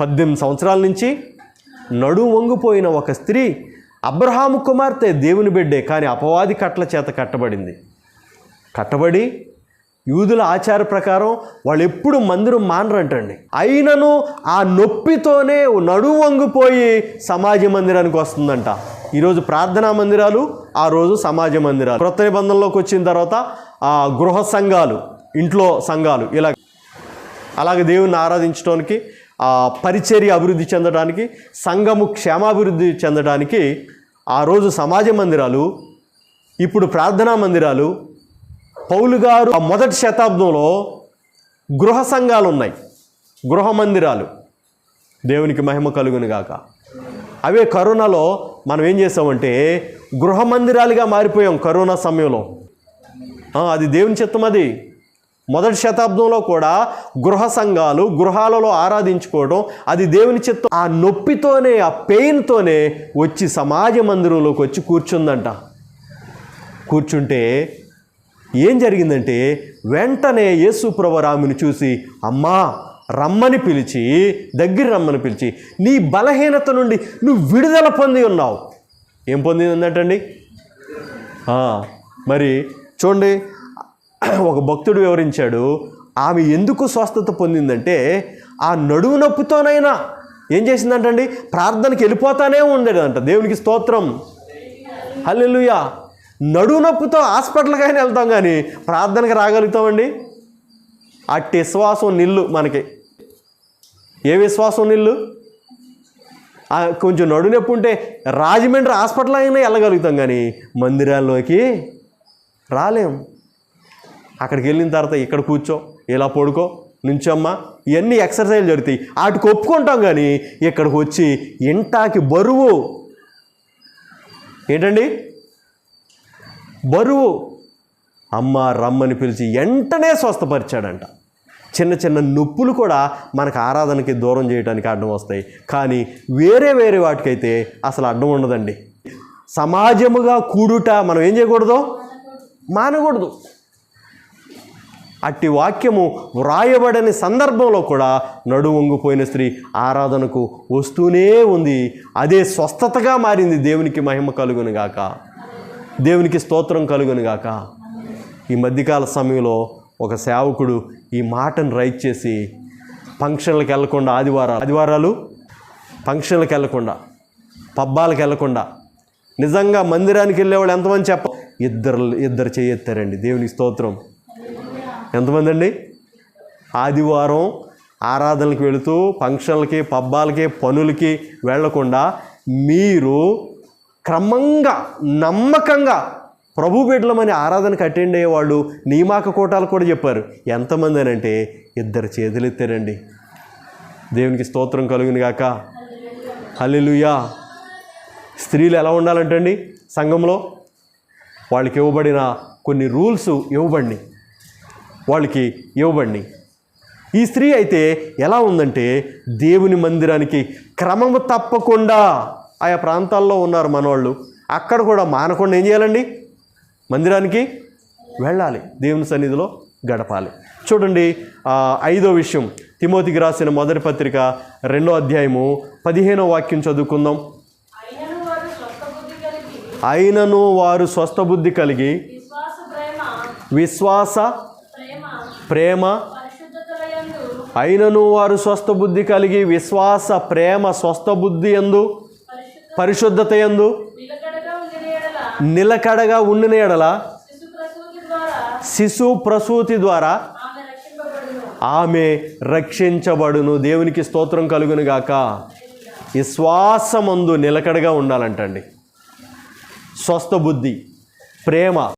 18 సంవత్సరాల నుంచి నడుము వంగిపోయిన ఒక స్త్రీ, అబ్రహాము కుమార్తె, దేవుని బిడ్డే, కానీ అపవాది కట్ల చేత కట్టబడి యూదుల ఆచార ప్రకారం వాళ్ళు ఎప్పుడు మందిరం మానరంటండి. అయినను ఆ నొప్పితోనే నడుము వంగిపోయి సమాజ మందిరానికి వస్తుందంట. ఈరోజు ప్రార్థనా మందిరాలు, ఆ రోజు సమాజ మందిరాలు. క్రొత్త నిబంధనలోకి వచ్చిన తర్వాత గృహ సంఘాలు, ఇంట్లో సంఘాలు, అలాగే దేవుని ఆరాధించడానికి, పరిచర్య అభివృద్ధి చెందడానికి, సంఘము క్షేమాభివృద్ధి చెందడానికి ఆ రోజు సమాజ మందిరాలు, ఇప్పుడు ప్రార్థనా మందిరాలు. పౌలు గారు మొదటి శతాబ్దంలో గృహ సంఘాలు ఉన్నాయి, గృహ మందిరాలు. దేవునికి మహిమ కలుగును గాక. అవే కరోనాలో మనం ఏం చేసామంటే గృహ మందిరాలుగా మారిపోయాం. కరోనా సమయంలో అది దేవుని చిత్తం. అది మొదటి శతాబ్దంలో కూడా గృహ సంఘాలు, గృహాలలో ఆరాధించుకోవడం అది దేవుని చిత్తం. ఆ నొప్పితోనే, ఆ పెయిన్తోనే వచ్చి సమాజ మందిరంలోకి వచ్చి కూర్చుందంట. కూర్చుంటే ఏం జరిగిందంటే వెంటనే యేసు ప్రభువు ఆమెను చూసి అమ్మా రమ్మని పిలిచి, దగ్గర రమ్మని పిలిచి, నీ బలహీనత నుండి నువ్వు విడుదల పొంది ఉన్నావు. ఏం పొందిందంటండి? మరి చూడండి, ఒక భక్తుడు వివరించాడు ఆమె ఎందుకు స్వస్థత పొందిందంటే ఆ నడుము నొప్పితోనైనా ఏం చేసిందంటండి, ప్రార్థనకి వెళ్ళిపోతానే ఉండేదంట. దేవునికి స్తోత్రం, హల్లెలూయా. నడుము నొప్పితో హాస్పిటల్కి అయినా వెళ్తాం కానీ ప్రార్థనకి రాగలుగుతామండి? అట్టి విశ్వాసం నిల్లు మనకి. ఏ విశ్వాసం నిల్లు? కొంచెం నడుము నొప్పి ఉంటే రాజమండ్రి హాస్పిటల్ అయినా వెళ్ళగలుగుతాం కానీ మందిరాల్లోకి రాలేం. అక్కడికి వెళ్ళిన తర్వాత ఇక్కడ కూర్చో, ఇలా పడుకో, నుంచమ్మా, ఇవన్నీ ఎక్సర్సైజ్ జరుగుతాయి. వాటికి ఒప్పుకుంటాం కానీ ఇక్కడికి వచ్చి ఇంటాకి బరువు ఏంటండి? బరువు. అమ్మ రమ్మని పిలిచి వెంటనే స్వస్థపరిచాడంట. చిన్న చిన్న నొప్పులు కూడా మనకు ఆరాధనకి దూరం చేయడానికి అడ్డం వస్తాయి, కానీ వేరే వాటికైతే అసలు అడ్డం ఉండదండి. సమాజముగా కూడుట మనం ఏం చేయకూడదు? మానకూడదు. అట్టి వాక్యము వ్రాయబడని సందర్భంలో కూడా నడుము వంగిపోయిన స్త్రీ ఆరాధనకు వస్తూనే ఉంది. అదే స్వస్థతగా మారింది. దేవునికి మహిమ కలుగును గాక, దేవునికి స్తోత్రం కలుగును గాక. ఈ మధ్యకాల సమయంలో ఒక సేవకుడు ఈ మాటను రైట్ చేసి ఫంక్షన్లకు వెళ్ళకుండా, ఆదివారాలు ఫంక్షన్లకు వెళ్ళకుండా, పబ్బాలకు వెళ్ళకుండా, నిజంగా మందిరానికి వెళ్ళేవాళ్ళు ఎంతమంది ఇద్దరు చేయెత్తారండి. దేవునికి స్తోత్రం. ఎంతమంది అండి? ఆదివారం ఆరాధనలకు వెళుతూ ఫంక్షన్లకి, పబ్బాలకి, పనులకి వెళ్లకుండా మీరు క్రమంగా నమ్మకంగా ప్రభు బిడ్డలమని ఆరాధనకు అటెండ్ అయ్యేవాళ్ళు నియామక కోటాలు కూడా చెప్పారు. ఎంతమంది అని అంటే 2 చేతులు ఎత్తారండి. దేవునికి స్తోత్రం కలుగును గాక, హల్లెలూయా. స్త్రీలు ఎలా ఉండాలంటండి? సంఘంలో వాళ్ళకి ఇవ్వబడిన కొన్ని రూల్స్ వాళ్ళకి ఇవ్వబడి. ఈ స్త్రీ అయితే ఎలా ఉందంటే దేవుని మందిరానికి క్రమము తప్పకుండా, ఆయా ప్రాంతాల్లో ఉన్నారు మనవాళ్ళు, అక్కడ కూడా మానకుండా ఏం చేయాలండి? మందిరానికి వెళ్ళాలి, దేవుని సన్నిధిలో గడపాలి. చూడండి, 5వ విషయం, తిమోతికి రాసిన మొదటి పత్రిక 2వ అధ్యాయము 15వ వాక్యం చదువుకుందాం. అయినను వారు స్వస్థబుద్ధి కలిగి విశ్వాస ప్రేమ, అయినను వారు స్వస్థబుద్ధి కలిగి విశ్వాస ప్రేమ స్వస్థబుద్ధి యందు పరిశుద్ధత యందు నిలకడగా ఉండిన ఎడల శిశు ప్రసూతి ద్వారా ఆమె రక్షించబడును. దేవునికి స్తోత్రం కలుగును గాక. విశ్వాసమందు నిలకడగా ఉండాలంటండి. స్వస్థబుద్ధి, ప్రేమ,